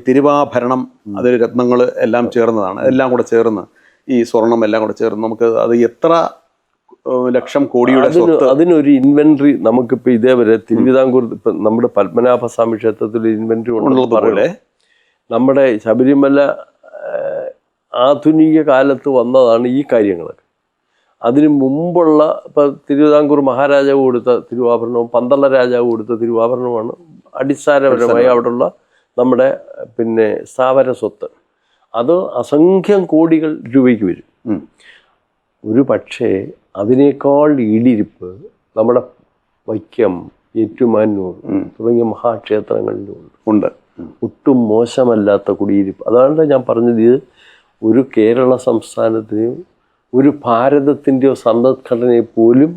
തിരുവാഭരണം, അതിൽ രത്നങ്ങൾ എല്ലാം ചേർന്നതാണ്. എല്ലാം കൂടെ ചേർന്ന് ഈ സ്വർണം എല്ലാം കൂടെ ചേർന്ന് നമുക്ക് അത് എത്ര ലക്ഷം കോടിയുടെ അതിനൊരു ഇൻവെന്ററി നമുക്കിപ്പോൾ ഇതേവരെ തിരുവിതാംകൂർ ഇപ്പം നമ്മുടെ പത്മനാഭസ്വാമി ക്ഷേത്രത്തിൽ ഇൻവെന്ററി ഉള്ളതുപോലെ നമ്മുടെ ശബരിമല ആധുനിക കാലത്ത് വന്നതാണ് ഈ കാര്യങ്ങളൊക്കെ. അതിനു മുമ്പുള്ള ഇപ്പം തിരുവിതാംകൂർ മഹാരാജാവ് കൊടുത്ത തിരുവാഭരണവും പന്തള രാജാവ് കൊടുത്ത തിരുവാഭരണവുമാണ് അടിസ്ഥാനപരമായി അവിടെയുള്ള നമ്മുടെ സ്ഥാവര സ്വത്ത്. അത് അസംഖ്യം കോടികൾ രൂപയ്ക്ക് വരും. ഒരു പക്ഷേ അതിനേക്കാൾ ഈടിരിപ്പ് നമ്മുടെ വൈക്കം, ഏറ്റുമാനൂർ തുടങ്ങിയ മഹാക്ഷേത്രങ്ങളിലുണ്ട്. ഒട്ടും മോശമല്ലാത്ത കുടിയിരിപ്പ്. അതാണ് ഞാൻ പറഞ്ഞത്, ഇത് ഒരു കേരള സംസ്ഥാനത്തിന്, ഒരു ഭാരതത്തിൻ്റെയോ സമ്പദ്ഘടനയെ പോലും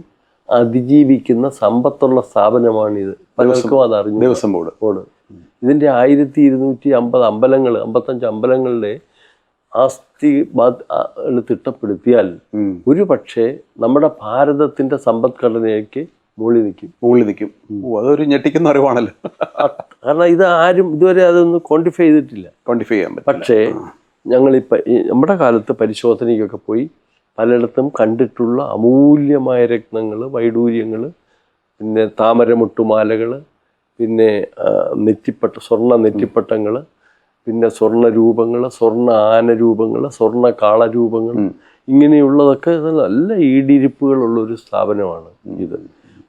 അതിജീവിക്കുന്ന സമ്പത്തുള്ള സ്ഥാപനമാണിത്. പലർക്കും അതറിഞ്ഞു. ദേവസ്വം ബോർഡ് ഇതിൻ്റെ 1250 അമ്പലങ്ങൾ, 55 അമ്പലങ്ങളുടെ ആസ്തി തിട്ടപ്പെടുത്തിയാൽ ഒരു പക്ഷേ നമ്മുടെ ഭാരതത്തിന്റെ സമ്പദ്ഘടനയ്ക്ക് മുകളിൽ നിൽക്കും. അതൊരു ഞെട്ടിക്കുന്ന അറിവാണല്ലോ. കാരണം ഇത് ആരും ഇതുവരെ അതൊന്നും ക്വാണ്ടിഫൈ ചെയ്തിട്ടില്ല. പക്ഷേ ഞങ്ങളിപ്പോൾ നമ്മുടെ കാലത്ത് പരിശോധനയ്ക്കൊക്കെ പോയി പലയിടത്തും കണ്ടിട്ടുള്ള അമൂല്യമായ രത്നങ്ങൾ, വൈഡൂര്യങ്ങൾ, പിന്നെ താമരമുട്ടുമാലകൾ, പിന്നെ സ്വർണ്ണ നെറ്റിപ്പട്ടങ്ങൾ, പിന്നെ സ്വർണ്ണ രൂപങ്ങൾ, സ്വർണ്ണ ആന രൂപങ്ങൾ, സ്വർണ്ണ കാളരൂപങ്ങൾ, ഇങ്ങനെയുള്ളതൊക്കെ നല്ല ഈടിരിപ്പുകളുള്ളൊരു സ്ഥാപനമാണ് ഇത്.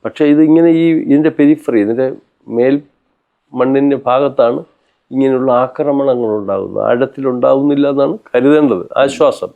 പക്ഷേ ഇതിങ്ങനെ ഇതിൻ്റെ പെരിഫറി, ഇതിൻ്റെ മേൽ മണ്ണിൻ്റെ ഭാഗത്താണ് ഇങ്ങനെയുള്ള ആക്രമണങ്ങൾ ഉണ്ടാകുന്നത്. ആഴത്തിലുണ്ടാകുന്നില്ല എന്നാണ് കരുതേണ്ടത്. ആശ്വാസം.